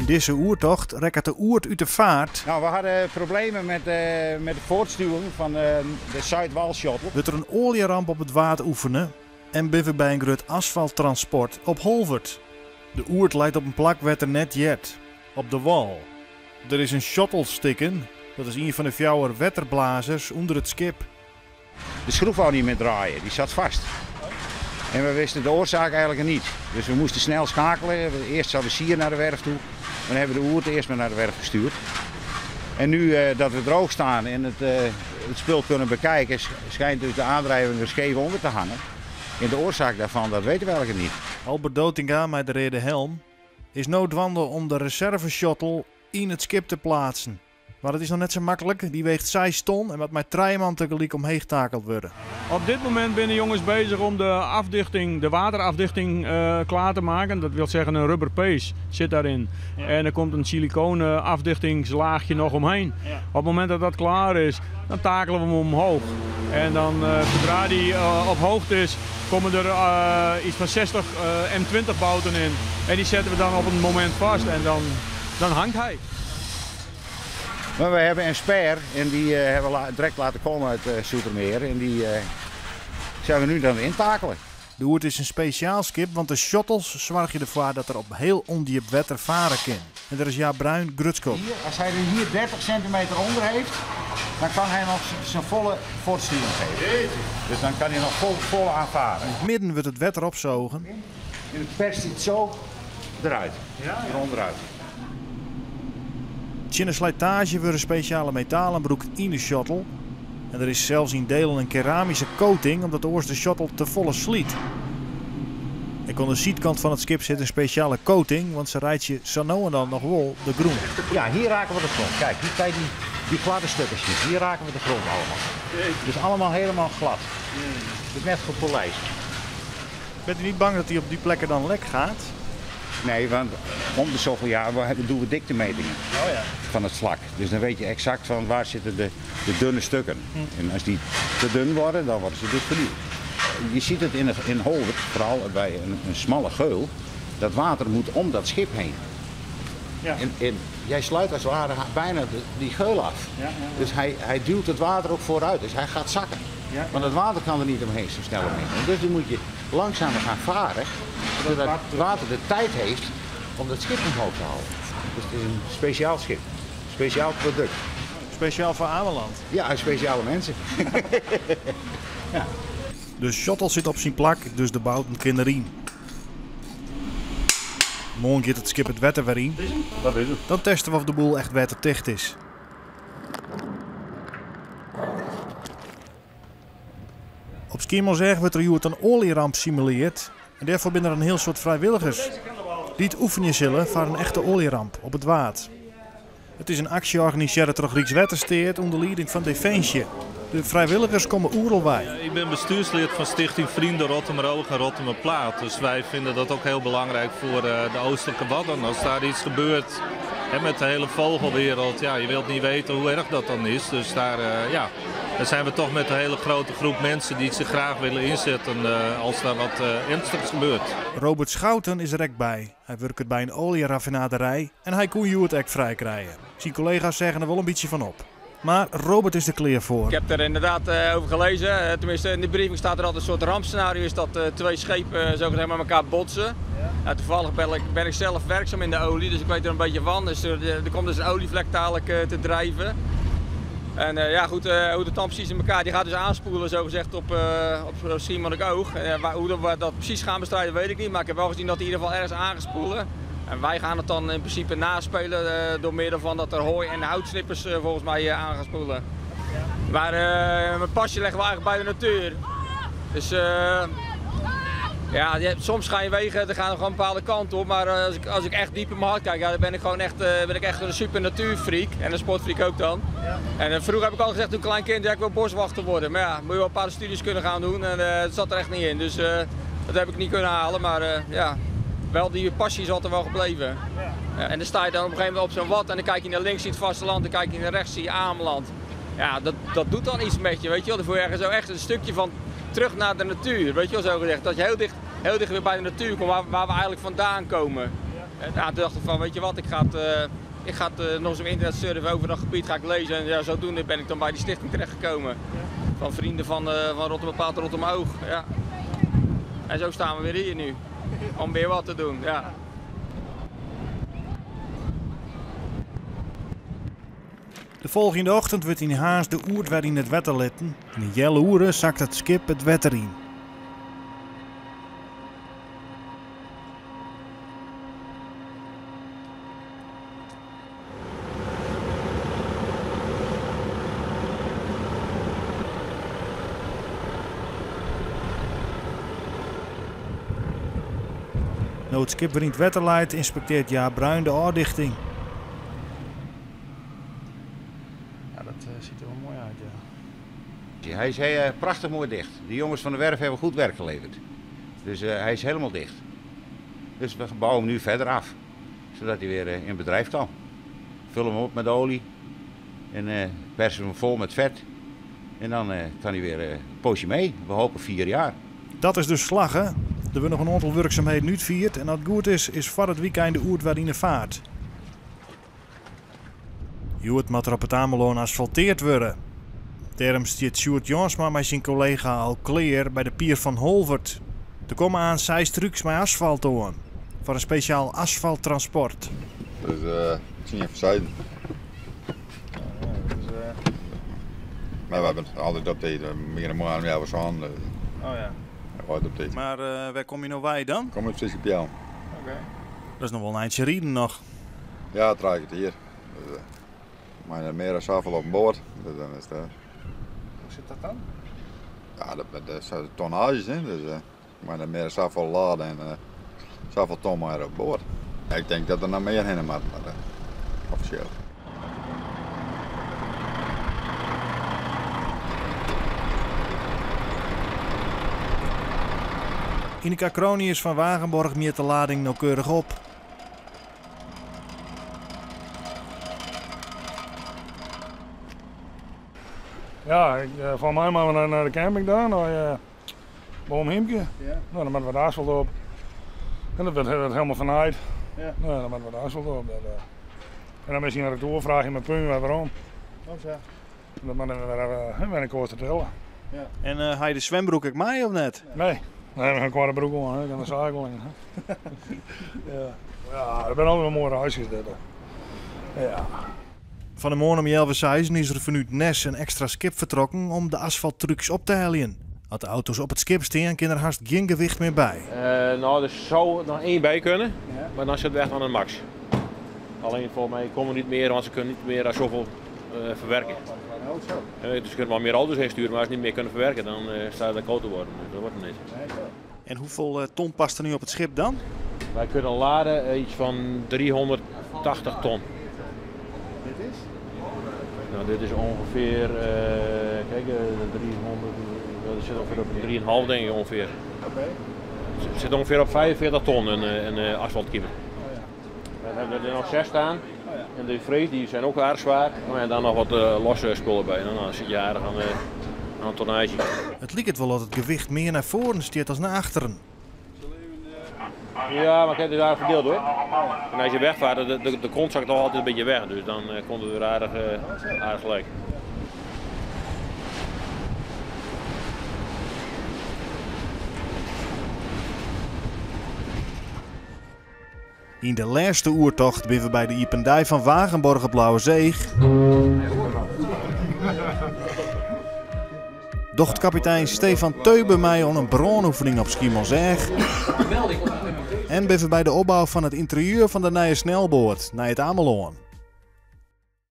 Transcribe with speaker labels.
Speaker 1: In deze oertocht rekt de oert uit de vaart.
Speaker 2: Nou, we hadden problemen met de voortstuwing van de Zuidwal-shuttle.
Speaker 1: Wordt er een olieramp op het water oefenen en binnen bij een groot asfalttransport op Holvert. De oert leidt op een plak waar er net jet, op de wal. Er is een shuttle stikken, dat is een van de fjouwer wetterblazers onder het schip.
Speaker 2: De schroef wou niet meer draaien, die zat vast. En we wisten de oorzaak eigenlijk niet. Dus we moesten snel schakelen. Eerst zouden we Sier naar de werf toe. Dan hebben we de oert eerst maar naar de werf gestuurd. En nu dat we droog staan en het spul kunnen bekijken, schijnt dus de aandrijving er scheef onder te hangen. En de oorzaak daarvan, dat weten we eigenlijk niet.
Speaker 1: Albert Dotinga met de rede helm is noodwandel om de reserve-shuttle in het schip te plaatsen. Maar het is nog net zo makkelijk, die weegt 6 ton en wat met 3 man tegelijk omheen getakeld worden.
Speaker 3: Op dit moment zijn de jongens bezig om de waterafdichting klaar te maken. Dat wil zeggen een rubber pace zit daarin. Ja. En er komt een siliconen afdichtingslaagje nog omheen. Ja. Op het moment dat dat klaar is, dan takelen we hem omhoog. En dan zodra die op hoogte is, komen er iets van 60 M20 bouten in. En die zetten we dan op een moment vast en dan hangt hij.
Speaker 2: Maar we hebben een sper en die hebben we direct laten komen uit Zoetermeer en die zijn we nu dan intakelen.
Speaker 1: De oert is een speciaal schip, want de shuttles zorgen ervoor dat er op heel ondiep water varen kan. En er is Jaap Bruin grutskop.
Speaker 2: Als hij er hier 30 centimeter onder heeft, dan kan hij nog zijn volle voortsturing geven. Dus dan kan hij nog vol aanvaren.
Speaker 1: In het midden wordt het water opzogen.
Speaker 2: En het perst het zo eruit, eronderuit.
Speaker 1: In de slijtage wordt een speciale metalenbroek in de shuttle. En er is zelfs in delen een keramische coating omdat de de shuttle te volle sliet. En aan de zijkant van het schip zit een speciale coating, want ze rijdt je zo nou en dan nog wel de groen.
Speaker 2: Ja, hier raken we de grond. Kijk, hier kijk die gladde stukjes. Hier raken we de grond allemaal. Dus allemaal helemaal glad. Dus net gepolijst.
Speaker 1: Bent u niet bang dat hij op die plekken dan lek gaat?
Speaker 2: Nee, want om de zoveel jaar doen we diktemetingen van het vlak. Dus dan weet je exact van waar zitten de dunne stukken. En als die te dun worden, dan worden ze dus vernieuwd. Je ziet het in Holwert, vooral bij een smalle geul, dat water moet om dat schip heen. Ja. En jij sluit als het ware bijna die geul af. Ja, ja, ja. Dus hij duwt het water ook vooruit, dus hij gaat zakken. Ja. Want het water kan er niet omheen, zo snel omheen. Dus dan moet je langzamer gaan varen, zodat het water de tijd heeft om dat schip omhoog te houden. Dus het is een speciaal schip, een speciaal product.
Speaker 1: Speciaal voor Ameland?
Speaker 2: Ja, speciale mensen.
Speaker 1: Ja. De shuttle zit op zijn plak, dus de bouten kunnen erin. Morgen gaat het schip het wetter weer in.
Speaker 2: Dat is het.
Speaker 1: Dan testen we of de boel echt waterdicht is. Op Schiermonnikoog wordt er een olieramp simuleerd. En daarvoor zijn er een heel soort vrijwilligers die het oefenen zullen voor een echte olieramp op het water. Het is een actie georganiseerd door Rijkswaterstaat onder leiding van Defensie. De vrijwilligers komen oerelwij.
Speaker 4: Ik ben bestuurslid van Stichting Vrienden Rottumeroog en Rottumerplaat. Dus wij vinden dat ook heel belangrijk voor de Oostelijke Wadden. Als daar iets gebeurt met de hele vogelwereld, ja, je wilt niet weten hoe erg dat dan is. Dus daar zijn we toch met een hele grote groep mensen die zich graag willen inzetten als daar wat ernstigs gebeurt.
Speaker 1: Robert Schouten is er ook bij. Hij werkt bij een olieraffinaderij en hij kon het ook vrij krijgen. Zijn collega's zeggen er wel een beetje van op. Maar Robert is er klaar voor.
Speaker 5: Ik heb er inderdaad over gelezen. Tenminste, in de briefing staat er altijd een soort rampscenario. Is dat 2 schepen zogezegd met elkaar botsen. Ja, toevallig ben ik zelf werkzaam in de olie, dus ik weet er een beetje van. Dus er komt dus een olievlek dadelijk te drijven. En hoe de dan precies in elkaar, die gaat dus aanspoelen zogezegd op Schiermonnikoog. Hoe we dat precies gaan bestrijden weet ik niet, maar ik heb wel gezien dat die in ieder geval ergens aangespoelen. En wij gaan het dan in principe naspelen door middel van dat er hooi en houtsnippers volgens mij aan gaan spoelen. Maar mijn pasje leggen we eigenlijk bij de natuur. Dus soms ga je wegen, dan gaan we gewoon een bepaalde kant op. Maar als ik echt diep in mijn hart kijk, dan ben ik gewoon echt, een super natuurfreak. En een sportfreak ook dan. En vroeger heb ik al gezegd toen ik klein kind, ik wil boswachter worden. Maar ja, moet je wel een paar studies kunnen gaan doen en dat zat er echt niet in. Dus dat heb ik niet kunnen halen, maar wel die passie is altijd wel gebleven. Ja. En dan sta je dan op een gegeven moment op zo'n wad en dan kijk je naar links, zie je het vasteland, dan kijk je naar rechts, zie je Ameland. Ja, dat doet dan iets met je, weet je wel. Dan voel je ergens zo echt een stukje van terug naar de natuur, weet je wel zo gezegd. Dat je heel dicht weer bij de natuur komt, waar we eigenlijk vandaan komen. toen dacht ik van, weet je wat, ik ga het nog eens op internet surfen over dat gebied, ga ik lezen. En ja, zodoende ben ik dan bij die stichting terechtgekomen. Van vrienden van Rotterdam Plaat, Rotterdam Oog. Ja. En zo staan we weer hier nu, om weer wat te doen. Ja.
Speaker 1: De volgende ochtend wordt in Haas de oert weer in het wetter letten. In een jelle oeren zakt het schip het wetter in. Nu het schip weer in het wetter leidt, inspecteert Jaap Bruin de oordichting.
Speaker 6: Ja, dat ziet er wel mooi uit, ja.
Speaker 2: Hij is prachtig mooi dicht. De jongens van de werf hebben goed werk geleverd. Dus hij is helemaal dicht. Dus we bouwen hem nu verder af. Zodat hij weer in bedrijf kan. Vullen hem op met olie. En persen hem vol met vet. En dan kan hij weer een poosje mee. We hopen 4 jaar.
Speaker 1: Dat is dus slag, hè? Er wordt nog een aantal werkzaamheden uitgevoerd en als het goed is voor het weekend de oert weer in de vaart. Joet moet er op het Ameloon asfalteerd worden. Daarom staat Sjoerd Jansma met zijn collega al klaar bij de pier van Holvert. Er komen aan 6 trucks met asfalt aan. Voor een speciaal asfalttransport.
Speaker 7: Dus ik zie je even zijden. Maar we hebben altijd op tijd, meer een maand meer was aan.
Speaker 1: Oh ja.
Speaker 7: Altijd op tijd.
Speaker 1: Maar waar kom je nou bij dan?
Speaker 7: Kom ik precies op jou.
Speaker 1: Oké. Dat is nog wel een eindje rijden nog.
Speaker 7: Ja, het draai ik het hier. Dus, maar meer dan zoveel op boord. Dus dan is het,
Speaker 6: Hoe zit dat dan?
Speaker 7: ja, dat zijn tonnages, hè. Dus, maar dan meer dan zoveel laden en zoveel ton maar op boord. Ja, ik denk dat er nog meer heen moet, maar officieel.
Speaker 1: Ineka Kronius van Wagenborg meet de lading nauwkeurig op.
Speaker 8: Ja, van mij maar we naar de camping daar, naar Boomheemke. Ja. Nou, dan moeten we de asfalt op. En dat werd helemaal vanaaid. Ja. Nou, dan moeten we de asfalt op. En dan misschien naar de toer vraag je mijn punt waarom.
Speaker 6: Oh zo.
Speaker 8: Dan moeten we weer een koers te tellen.
Speaker 6: Ja.
Speaker 1: En ga je de zwembroek ook mee of net?
Speaker 8: Nee, dan hebben we een kwarte broek aan, ik kan de zakel in. Ja. Ja, dat zijn allemaal mooie reisjes dit. Ja.
Speaker 1: Van de morgen om 11:06 is er vanuit Nes een extra skip vertrokken om de asfalttrucks op te halen. Als de auto's op het skip staan, kan er haast geen gewicht meer bij.
Speaker 9: Nou, er zou nog 1 bij kunnen, ja. Maar dan zit het echt aan een max. Alleen volgens mij komen we niet meer, want ze kunnen niet meer zoveel verwerken. Dus ze kunnen wel meer auto's heen sturen, maar als ze niet meer kunnen verwerken, dan staat het koud te worden. Dus dat wordt het niet.
Speaker 1: En hoeveel ton past er nu op het schip dan?
Speaker 9: Wij kunnen laden iets van 380 ton.
Speaker 6: Dit is?
Speaker 9: Nou, dit is ongeveer, kijk, 300, dat zit ongeveer op 3,5 denk ik ongeveer.
Speaker 6: Oké.
Speaker 9: Het zit ongeveer op 45 ton een asfaltkieper.
Speaker 6: Oh, ja.
Speaker 9: We hebben er nog 6 staan. Oh, ja. En de vrees die zijn ook aardig zwaar. En dan nog wat losse spullen bij. En dan zit je aardig aan een tonnage.
Speaker 1: Het lijkt wel dat het gewicht meer naar voren steekt als naar achteren.
Speaker 9: Ja, maar kijk, het is aardig verdeeld hoor. En als je wegvaart, de grond zakt toch altijd een beetje weg. Dus dan komt het weer aardig gelijk.
Speaker 1: In de laatste oertocht zijn we bij de Ipendij van Wagenborg op Blauwezeeg. Docht kapitein Stefan Teube mij aan een bronoefening op Schiermonnikoog. En ben we bij de opbouw van het interieur van de nieuwe snelboot naar het Ameloon.